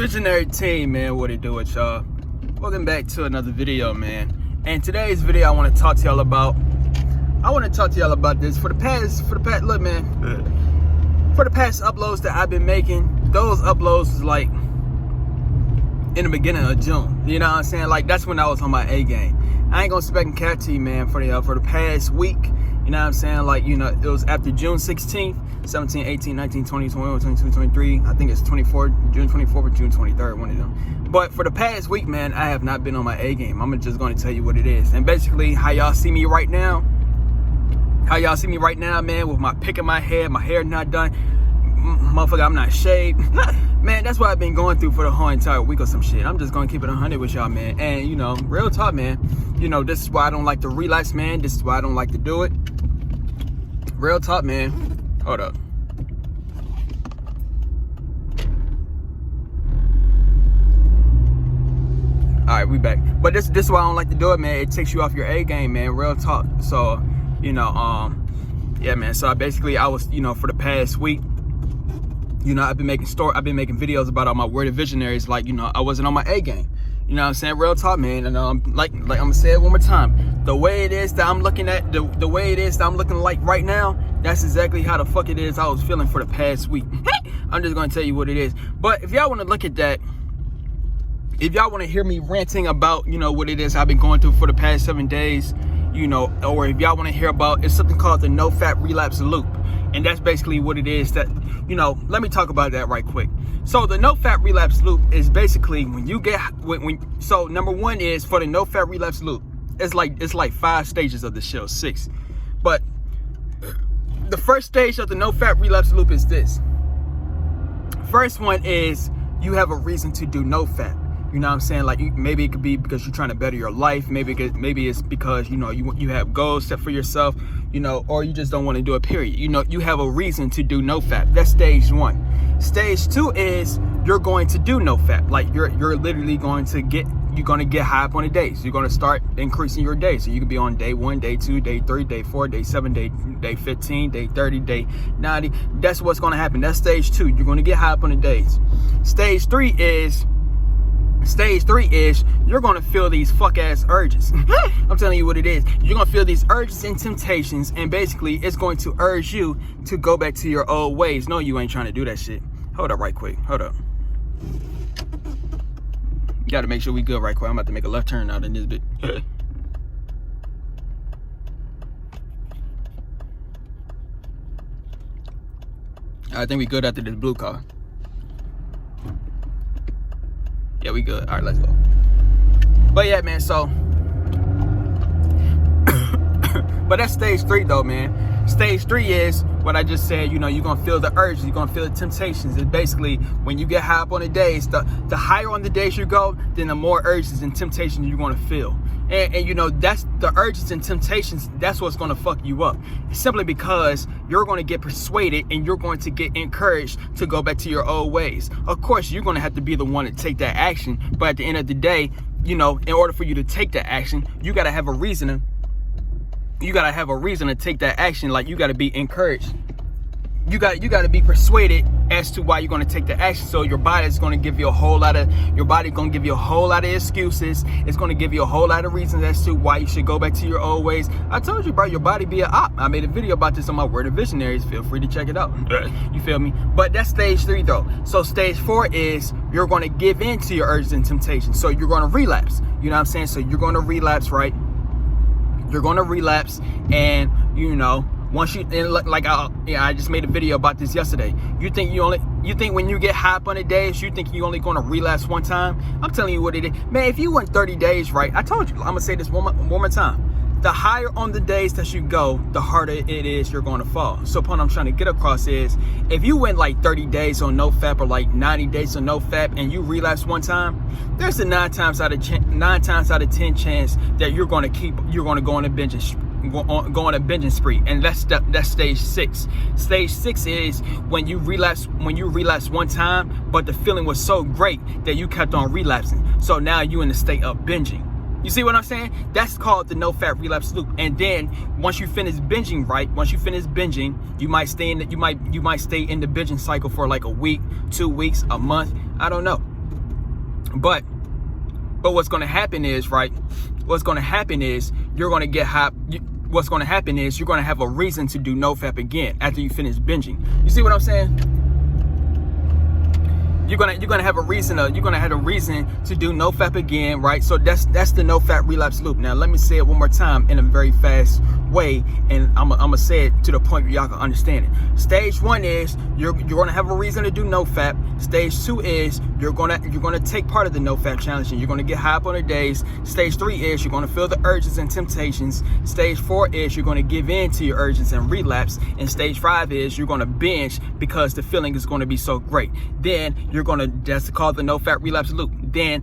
Visionary team, man, what it do with y'all? Welcome back to another video, man. And today's video I want to talk to y'all about this for the past look, man, for the past uploads that I've been making. Those uploads was like in the beginning of June, you know what I'm saying? Like, that's when I was on my A game. I ain't gonna spec and cat to you, man, for the past week. You know what I'm saying? Like, you know, it was after June 16th, 17, 18, 19, 20, 21, 22, 23. I think it's 24, June 24th or June 23rd, one of them. But for the past week, man, I have not been on my A game. I'm just going to tell you what it is. And basically, how y'all see me right now, man, with my pick in my head, my hair not done. Motherfucker, I'm not shaved. Man, that's what I've been going through for the whole entire week or some shit. I'm just going to keep it 100 with y'all, man. And, you know, real talk, man. You know, this is why I don't like to relapse, man. This is why I don't like to do it. Real talk, man. Hold up. All right, we back. But this is why I don't like to do it, man. It takes you off your A game, man. Real talk. So, you know, yeah, man. So I was, you know, for the past week, you know, I've been making videos about all my worded visionaries. Like, you know, I wasn't on my A game. You know what I'm saying? Real talk, man. And like I'm gonna say it one more time. The way it is that I'm looking at, the way it is that I'm looking like right now, that's exactly how the fuck it is I was feeling for the past week. I'm just gonna tell you what it is. But if y'all wanna look at that, if y'all wanna hear me ranting about, you know, what it is I've been going through for the past 7 days, you know, or if y'all wanna hear about, it's something called the Nofap relapse loop. And that's basically what it is that, you know, let me talk about that right quick. So the Nofap relapse loop is basically when you get, so number one is for the Nofap relapse loop, it's like 5 stages of the show, 6. But the first stage of the Nofap relapse loop is this. First one is you have a reason to do Nofap. You know what I'm saying? Like, maybe it could be because you're trying to better your life. Maybe it's because, you know, you have goals set for yourself, you know, or you just don't want to do it, period. You know, you have a reason to do Nofap. That's stage 1. Stage 2 is you're going to do Nofap. Like, you're literally going to get high up on the days. You're going to start increasing your days. So you can be on day 1, day 2, day 3, day 4, day 7, day 15, day 30, day 90. That's what's going to happen. That's stage 2. You're going to get high up on the days. Stage 3 is you're going to feel these fuck ass urges. I'm telling you what it is. You're going to feel these urges and temptations, and basically it's going to urge you to go back to your old ways. No, you ain't trying to do that shit. Hold up right quick. Hold up. You got to make sure we good right quick. I'm about to make a left turn out in this bit. I think we good after this blue car. Yeah, we good. All right, let's go. But yeah, man, so but that's stage 3 though, man. Stage 3 is what I just said. You know, you're gonna feel the urges, you're gonna feel the temptations. It's basically when you get high up on the days, the higher on the days you go, then the more urges and temptations you're gonna feel. And you know, that's the urges and temptations, that's what's gonna fuck you up. Simply because you're gonna get persuaded and you're going to get encouraged to go back to your old ways. Of course, you're gonna have to be the one to take that action, but at the end of the day, you know, in order for you to take that action, you gotta have a reason. You gotta have a reason to take that action. Like, you gotta be encouraged. You gotta be persuaded as to why you're gonna take the action. So your body's gonna give you a whole lot of excuses. It's gonna give you a whole lot of reasons as to why you should go back to your old ways. I told you, bro, your body be an op. I made a video about this on my Word of Visionaries. Feel free to check it out. You feel me? But that's stage 3 though. So stage 4 is you're gonna give in to your urges and temptations. So you're gonna relapse. You know what I'm saying? So you're gonna relapse, right? You're gonna relapse, and you know, once you, and like I just made a video about this yesterday. You think when you get high up on the days, you think you only gonna relapse one time? I'm telling you what it is, man. If you went 30 days, right? I told you. I'm gonna say this one more time. The higher on the days that you go, the harder it is you're going to fall. So what I'm trying to get across is, if you went like 30 days on Nofap or like 90 days on Nofap and you relapse one time, there's a 9 times out of 10 chance that you're going to go on a binging spree, and that's stage 6. Stage 6 is when you relapse one time, but the feeling was so great that you kept on relapsing. So now you in the state of binging. You see what I'm saying? That's called the Nofap relapse loop. And then once you finish binging, right? Once you finish binging, you might stay in the binging cycle for like a week, 2 weeks, a month. I don't know. But what's going to happen is, right, what's going to happen is you're going to get high. What's going to happen is you're going to have a reason to do Nofap again after you finish binging. You see what I'm saying? You're gonna have a reason to do Nofap again, right? So that's the Nofap relapse loop. Now let me say it one more time in a very fast way, and I'm gonna say it to the point where y'all can understand it. Stage 1 is you're gonna have a reason to do Nofap. Stage 2 is you're gonna take part of the Nofap challenge and you're gonna get high up on the days. Stage 3 is you're gonna feel the urges and temptations. Stage 4 is you're gonna give in to your urges and relapse. And stage 5 is you're gonna binge because the feeling is gonna be so great. Then that's called the Nofap relapse loop. Then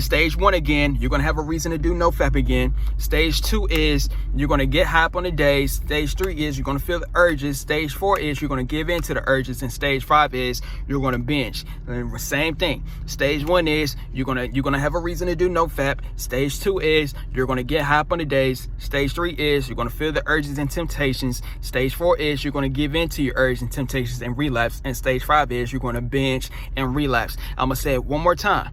stage 1 again, you're gonna have a reason to do Nofap again. Stage 2 is you're gonna get high up on the days. Stage 3 is you're gonna feel the urges. Stage 4 is you're gonna give in to the urges, and stage 5 is you're gonna binge. And same thing. Stage 1 is you're gonna have a reason to do Nofap. Stage 2 is you're gonna get high up on the days. Stage 3 is you're gonna feel the urges and temptations. Stage 4 is you're gonna give in to your urges and temptations and relapse. And stage 5 is you're gonna binge and relapse. I'm gonna say it one more time.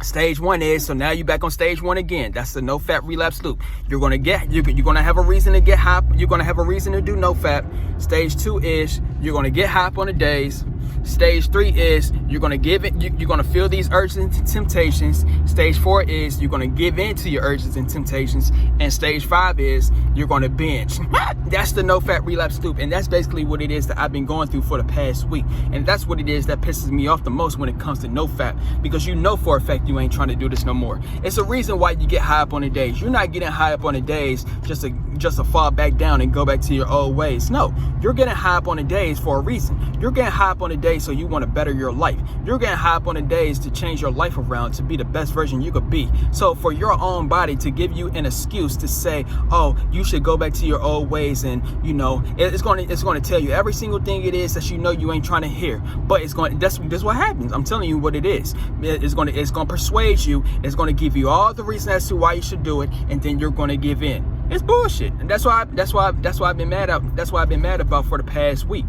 Stage 1 is, so now you're back on stage 1 again. That's the Nofap relapse loop. You're gonna have a reason to get high. You're gonna have a reason to do Nofap. Stage 2 is you're gonna get high on the days. Stage 3 is you're gonna give it. You're gonna feel these urges and temptations. Stage 4 is you're gonna give in to your urges and temptations, and stage 5 is you're gonna binge. That's the Nofap relapse loop, and that's basically what it is that I've been going through for the past week. And that's what it is that pisses me off the most when it comes to Nofap, because you know for a fact you ain't trying to do this no more. It's a reason why you get high up on the days. You're not getting high up on the days just to fall back down and go back to your old ways. No, you're getting high up on the days for a reason. You're getting high up on the days so you want to better your life. You're getting high up on the days to change your life around to be the best version you could be. So for your own body to give you an excuse to say, oh, you should go back to your old ways, and you know it's going to tell you every single thing it is that you know you ain't trying to hear. But that's what happens. I'm telling you what it is. It's going to persuade you. It's going to give you all the reasons as to why you should do it, and then you're going to give in. It's bullshit, and that's why I've been mad about for the past week.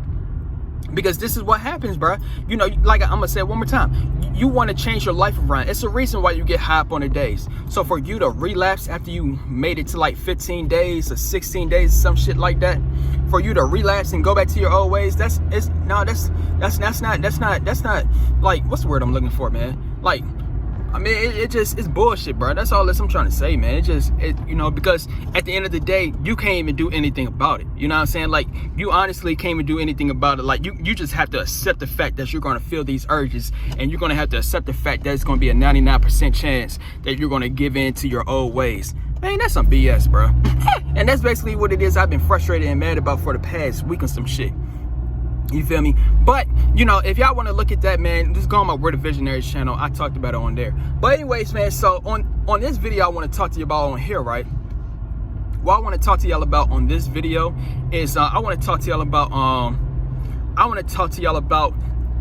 Because this is what happens, bro. You know, like I'm gonna say it one more time. You want to change your life around. It's a reason why you get high up on the days. So for you to relapse after you made it to like 15 days or 16 days, some shit like that, for you to relapse and go back to your old ways, that's not like, what's the word I'm looking for, man? Like, I mean, it's bullshit, bro. That's all I'm trying to say, man. You know, because at the end of the day, you can't even do anything about it. You know what I'm saying? Like, you honestly can't even do anything about it. Like, you just have to accept the fact that you're going to feel these urges, and you're going to have to accept the fact that it's going to be a 99% chance that you're going to give in to your old ways. Man, that's some BS, bro. And that's basically what it is I've been frustrated and mad about for the past week or some shit. You feel me? But, you know, if y'all want to look at that, man, just go on my Word of Visionaries channel. I talked about it on there. But anyways, man, so on this video, I want to talk to you about on here, right? What I want to talk to y'all about on this video is I want to talk to y'all about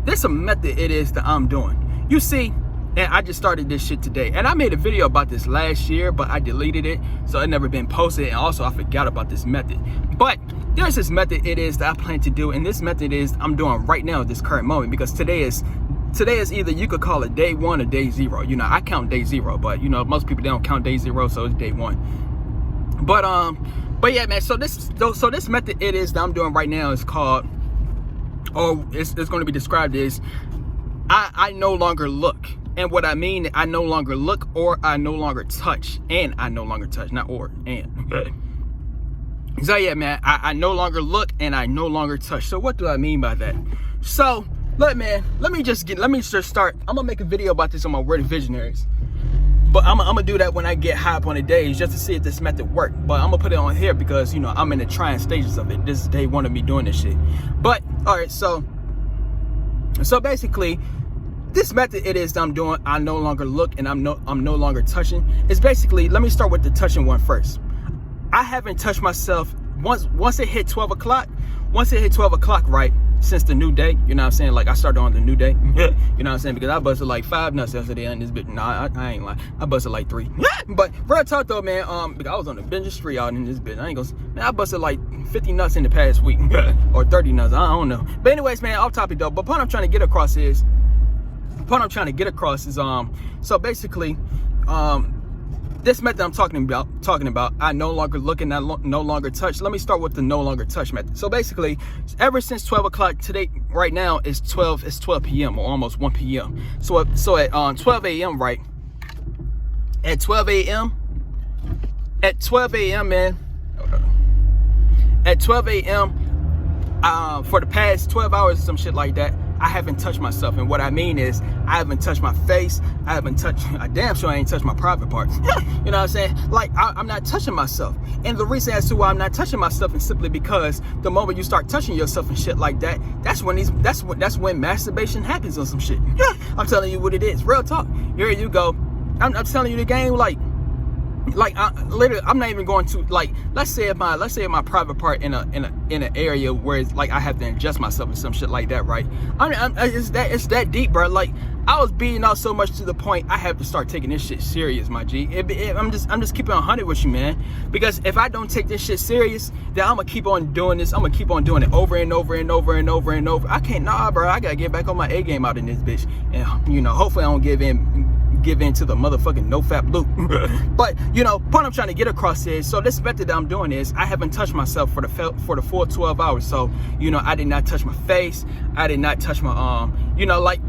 this a method it is that I'm doing. You see, and I just started this shit today. And I made a video about this last year, but I deleted it, so it never been posted. And also I forgot about this method. But there's this method it is that I plan to do, and this method is I'm doing right now at this current moment, because today is either you could call it day 1 or day 0. You know, I count day 0, but you know, most people don't count day 0, so it's day 1. But yeah, man, so this method it is that I'm doing right now is called, or it's going to be described as I no longer look. And what I mean, I no longer look, or I no longer touch, and I no longer touch, not or, and. So yeah, man, I no longer look and I no longer touch. So what do I mean by that? So look, man, let me just start. I'm gonna make a video about this on my Word of Visionaries, but I'm gonna do that when I get high up on the days, just to see if this method works. But I'm gonna put it on here because, you know, I'm in the trying stages of it. This is day 1 of me doing this shit. But all right, so basically, this method it is that I'm doing, I no longer look and I'm no longer touching. It's basically, let me start with the touching one first. I haven't touched myself once it hit 12 o'clock. Once it hit 12 o'clock, right, since the new day, you know what I'm saying? Like, I started on the new day. You know what I'm saying? Because I busted like 5 nuts yesterday on this bitch. Nah, I ain't lying. I busted like 3. But real talk though, man, because I was on the binge street out in this bitch. I ain't gonna, man, I busted like 50 nuts in the past week. Or 30 nuts, I don't know. But anyways, man, off topic though. But what I'm trying to get across is, What I'm trying to get across is so basically this method I'm talking about, I no longer look and I no longer touch. Let me start with the no longer touch method. So basically, ever since 12 o'clock today, right now it's 12 p.m. or almost 1 p.m. So at 12 a.m. right? At 12 a.m. At 12 a.m. man. At 12 a.m. For the past 12 hours or some shit like that, I haven't touched myself. And what I mean is, I haven't touched my face. I haven't touched, I damn sure I ain't touched my private parts. You know what I'm saying? Like, I'm not touching myself. And the reason as to why I'm not touching myself is simply because the moment you start touching yourself and shit like that, that's when masturbation happens or some shit. I'm telling you what it is. Real talk. Here you go. I'm telling you the game, literally, I'm not even going to, like, let's say my private part in an area where it's like I have to adjust myself and some shit like that, right? It's that deep, bro. Like, I was beating out so much to the point I have to start taking this shit serious, my G. I'm just keeping 100 with you, man. Because if I don't take this shit serious, then I'm gonna keep on doing this. I'm gonna keep on doing it over and over and over and over and over. I can't, nah, bro. I gotta get back on my A game out in this bitch, and you know, hopefully I don't give in to the motherfucking Nofap loop. But you know, point I'm trying to get across is, so this method that I'm doing is, I haven't touched myself for the full 12 hours. So you know, I did not touch my face. I did not touch my you know, like,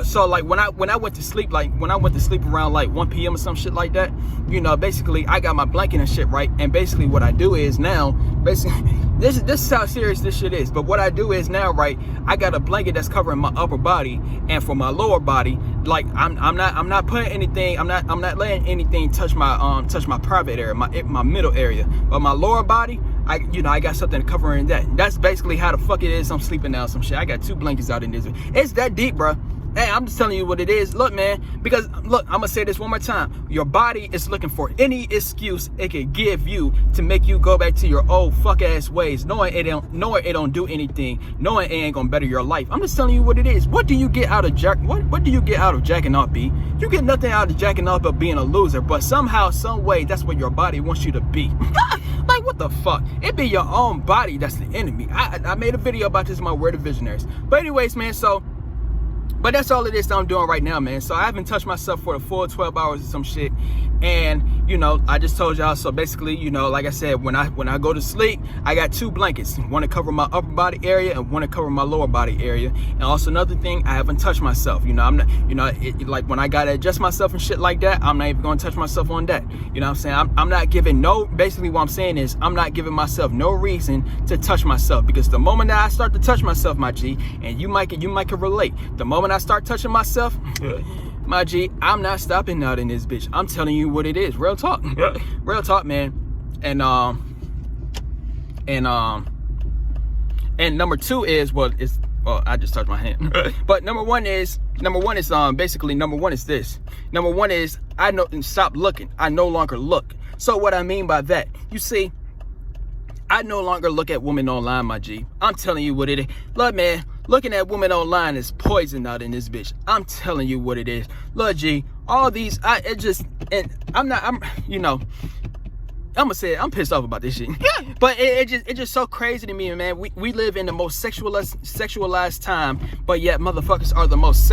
so like when I went to sleep, like when I went to sleep around like 1 p.m. or some shit like that, you know, basically I got my blanket and shit, right? And basically what I do is now, basically this is how serious this shit is. But what I do is now, right, I got a blanket that's covering my upper body, and for my lower body, like I'm not putting anything, I'm not letting anything touch my private area, my middle area. But my lower body, I got something covering that. That's basically how the fuck it is. I'm sleeping now, some shit. I got 2 blankets out in this. It's that deep, bro. Hey, I'm just telling you what it is. Look, man, because look, I'm gonna say this one more time. Your body is looking for any excuse it can give you to make you go back to your old fuck ass ways, knowing it don't do anything, knowing it ain't gonna better your life. I'm just telling you what it is. What do you get out of what do you get out of jacking off, B? You get nothing out of jacking off but being a loser. But somehow, some way, that's what your body wants you to be. Like, what the fuck? It be your own body that's the enemy. I made a video about this in my Word of Visionaries. But anyways, man, but that's all it is that I'm doing right now, man. So I haven't touched myself for the full 12 hours or some shit. And, you know, I just told y'all, so basically, you know, like I said, when I go to sleep, I got 2 blankets. One to cover my upper body area and one to cover my lower body area. And also another thing, I haven't touched myself. You know, I'm not, you know, like when I gotta adjust myself and shit like that, I'm not even gonna touch myself on that. You know what I'm saying? I'm not giving basically what I'm saying is, I'm not giving myself no reason to touch myself. Because the moment that I start to touch myself, my G, and you might can relate, the moment I start touching myself, my G, I'm not stopping out in this bitch. I'm telling you what it is. Real talk. Real talk, man. And number 2 is, I just touched my hand. But number one is basically, number one is this. Number one is, stop looking. I no longer look. So what I mean by that, you see, I no longer look at women online, my G. I'm telling you what it is. Look, man, looking at women online is poison out in this bitch. I'm telling you what it is. Look, G, all these, you know, I'm gonna say it, I'm pissed off about this shit. But it's just so crazy to me, man. We live in the most sexualized time, but yet motherfuckers are the most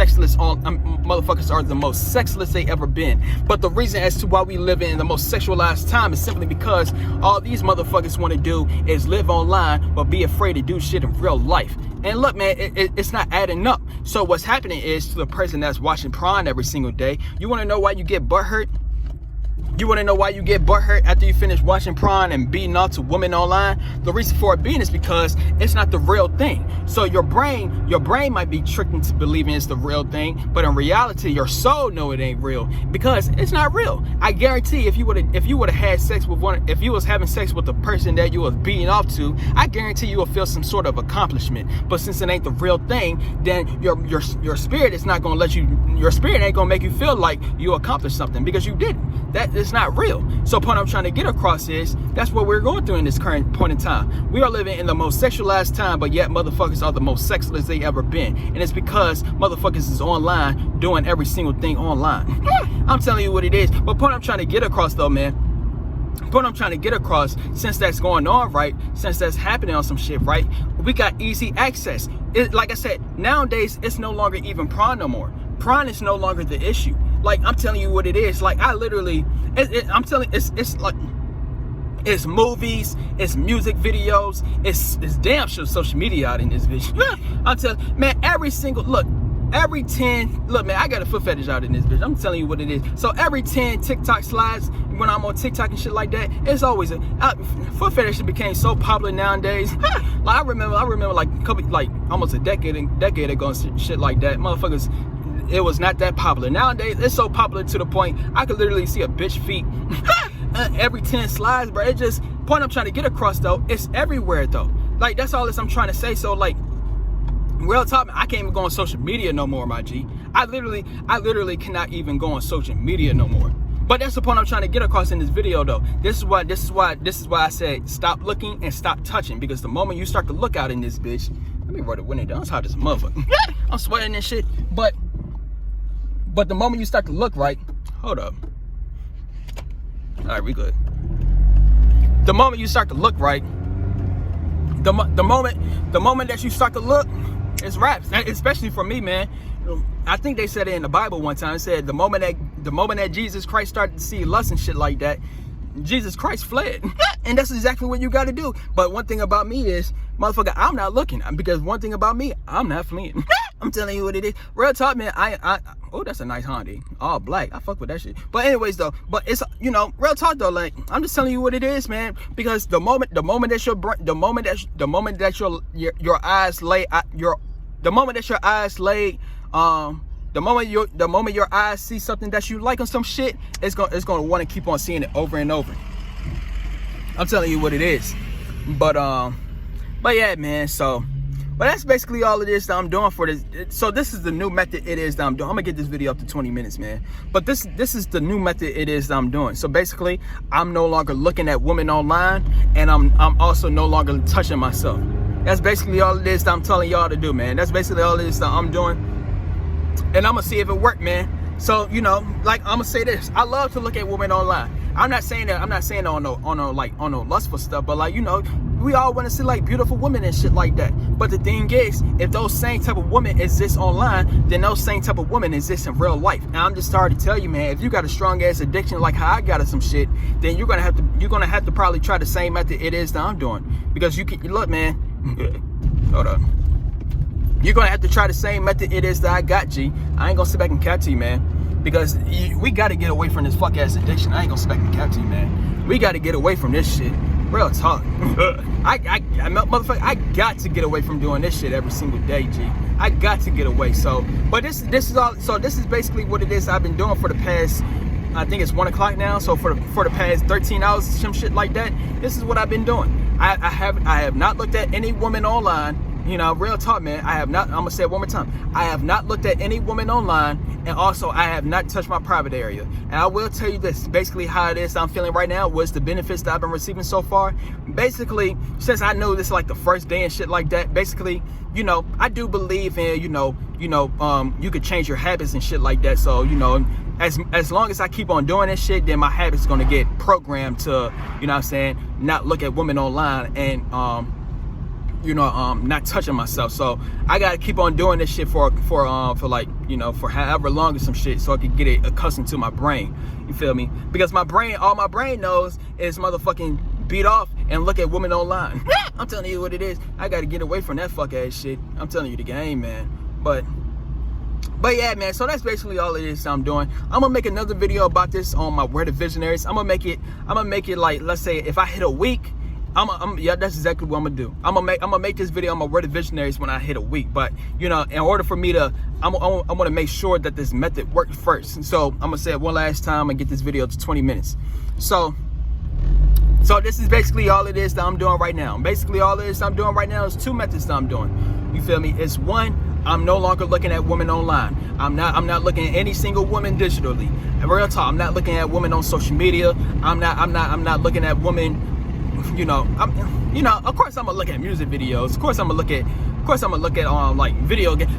sexless they ever been. But the reason as to why we live in the most sexualized time is simply because all these motherfuckers want to do is live online, but be afraid to do shit in real life. And look, man, it's not adding up. So what's happening is, to the person that's watching porn every single day, you want to know why you get butthurt? You want to know why you get butthurt after you finish watching porn and beating off to women online? The reason for it being is because it's not the real thing. So your brain might be tricked into believing it's the real thing, but in reality, your soul know it ain't real because it's not real. I guarantee if you would have had sex with if you was having sex with the person that you was beating off to, I guarantee you will feel some sort of accomplishment. But since it ain't the real thing, then your spirit is not gonna your spirit ain't gonna make you feel like you accomplished something, because you didn't. That is not real. So point I'm trying to get across is, that's what we're going through in this current point in time. We are living in the most sexualized time, but yet motherfuckers are the most sexless they ever been. And it's because motherfuckers is online doing every single thing online. I'm telling you what it is. But point I'm trying to get across though, man, point I'm trying to get across, since that's going on, right, since that's happening on some shit, right, we got easy access. Like I said, nowadays it's no longer even porn no more. Pride is no longer the issue. Like, I'm telling you what it is. Like, I literally, I'm telling you, it's like, it's movies, it's music videos, it's damn sure social media out in this bitch. I'm telling you, man, every 10, look, man, I got a foot fetish out in this bitch. I'm telling you what it is. So every 10 TikTok slides, when I'm on TikTok and shit like that, it's always foot fetish became so popular nowadays. Like, I remember like a couple, like almost a decade ago, shit like that. Motherfuckers, it was not that popular. Nowadays, it's so popular to the point I could literally see a bitch feet every 10 slides, bro. It just, point I'm trying to get across though, it's everywhere though. Like, that's all I'm trying to say. So like, real talk, I can't even go on social media no more, my G. I literally cannot even go on social media no more. But that's the point I'm trying to get across in this video though. This is why I said stop looking and stop touching, because the moment you start to look out in this bitch, let me roll the window down. It's hot as a motherfucker. I'm sweating and shit. But the moment you start to look right, hold up. All right, we good. The moment you start to look right, the moment that you start to look, it's raps. Especially for me, man. I think they said it in the Bible one time. It said the moment that Jesus Christ started to see lust and shit like that, Jesus Christ fled. And that's exactly what you got to do. But one thing about me is, motherfucker, I'm not looking, because one thing about me, I'm not fleeing. I'm telling you what it is. Real talk, man. Oh, that's a nice Honda. All black. I fuck with that shit. But anyways, though, but it's, you know, real talk though. Like, I'm just telling you what it is, man. Because the moment that your eyes lay, the moment your eyes see something that you like on some shit, it's gonna want to keep on seeing it over and over. I'm telling you what it is. But yeah, man. So, but that's basically all it is that I'm doing for this. So this is the new method it is that I'm doing. I'm gonna get this video up to 20 minutes, man. But this is the new method it is that I'm doing. So basically, I'm no longer looking at women online, and I'm also no longer touching myself. That's basically all it is that I'm telling y'all to do, man. That's basically all it is that I'm doing. And I'm gonna see if it worked, man. So, you know, like, I'm gonna say this. I love to look at women online. I'm not saying on no lustful stuff, but like, you know, we all want to see like beautiful women and shit like that. But the thing is, if those same type of women exist online, then those same type of women exist in real life. And I'm just sorry to tell you, man, if you got a strong ass addiction like how I got of some shit, then you're gonna have to probably try the same method it is that I'm doing. Because you look, man, hold up. You're gonna have to try the same method it is that I got, G. I ain't gonna sit back and cap to you, man. Because we gotta get away from this fuck ass addiction. I ain't gonna sit back and cap to you, man. We gotta get away from this shit. Real talk. Motherfucker, I got to get away from doing this shit every single day, G. I got to get away. So, but this is all. So this is basically what it is I've been doing for the past, I think it's 1 o'clock now. So for the past 13 hours, some shit like that. This is what I've been doing. I have not looked at any woman online. You know, real talk, man. I have not. I'm gonna say it one more time. I have not looked at any woman online, and also I have not touched my private area. And I will tell you this, basically how it is I'm feeling right now was the benefits that I've been receiving so far. Basically, since I know this is like the first day and shit like that, basically, you know, I do believe in, you could change your habits and shit like that. So, you know, as long as I keep on doing this shit, then my habits gonna get programmed to, you know what I'm saying, not look at women online and not touching myself. So I gotta keep on doing this shit for like, you know, for however long or some shit, so I can get it accustomed to my brain. You feel me? Because all my brain knows is motherfucking beat off and look at women online. I'm telling you what it is. I gotta get away from that fuck ass shit. I'm telling you the game, man. But yeah, man, so that's basically all it is I'm doing. I'm gonna make another video about this on my Where the Visionaries. I'm gonna make it like, let's say if I hit a week, yeah, that's exactly what I'm gonna do. I'm gonna make this video on my Word of Visionaries when I hit a week. But, you know, in order for me to, I want to make sure that this method works first. So I'm gonna say it one last time and get this video to 20 minutes. So this is basically all it is that I'm doing right now. Basically all it is I'm doing right now is 2 methods that I'm doing. You feel me? It's one, I'm no longer looking at women online. I'm not looking at any single woman digitally. And real talk, I'm not looking at women on social media. I'm not looking at women. You know, You know, of course I'm gonna look at music videos. Of course I'm gonna look at like video games.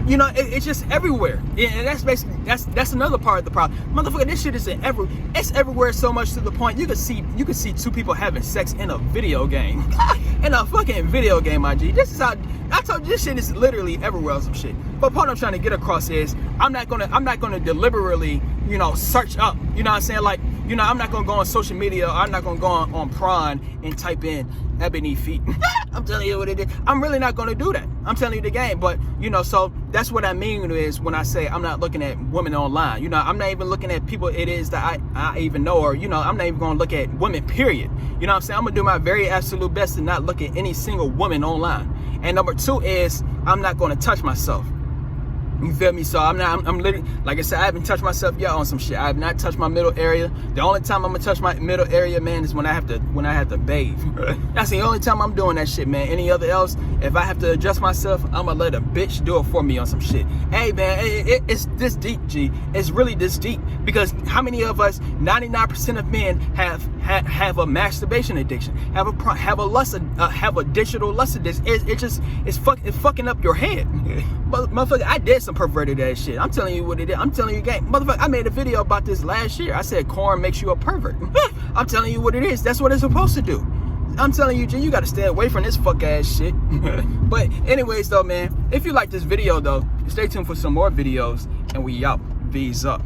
You know, it's just everywhere. And that's basically that's another part of the problem. Motherfucker, this shit is it's everywhere so much to the point you can see two people having sex in a video game. In a fucking video game, my G. This is how I told you, this shit is literally everywhere on some shit. But what I'm trying to get across is I'm not gonna deliberately, you know, search up. You know what I'm saying? Like, you know, I'm not gonna go on social media, or I'm not gonna go on Prawn and type in ebony feet. I'm telling you what it is. I'm really not gonna do that. I'm telling you the game. But, you know, so that's what I mean is when I say I'm not looking at women online. You know, I'm not even looking at people it is that I even know, or, you know, I'm not even gonna look at women, period. You know what I'm saying? I'm gonna do my very absolute best to not look at any single woman online. And number two is I'm not gonna touch myself. You feel me? So I'm literally, like I said, I haven't touched myself yet on some shit. I have not touched my middle area. The only time I'm gonna touch my middle area, man, is when I have to bathe. That's the only time I'm doing that shit, man. Any other else, if I have to adjust myself, I'm gonna let a bitch do it for me on some shit. Hey, man, it's this deep, G. It's really this deep, because how many of us, 99% of men have a masturbation addiction, have a digital lust addiction. It's fucking up your head. But motherfucker, I did some perverted ass shit. I'm telling you what it is. I'm telling you, gang. Motherfucker, I made a video about this last year. I said corn makes you a pervert. I'm telling you what it is. That's what it's supposed to do. I'm telling you, G, you gotta stay away from this fuck ass shit. But anyways though, man, if you like this video though, stay tuned for some more videos, and we out. V's up.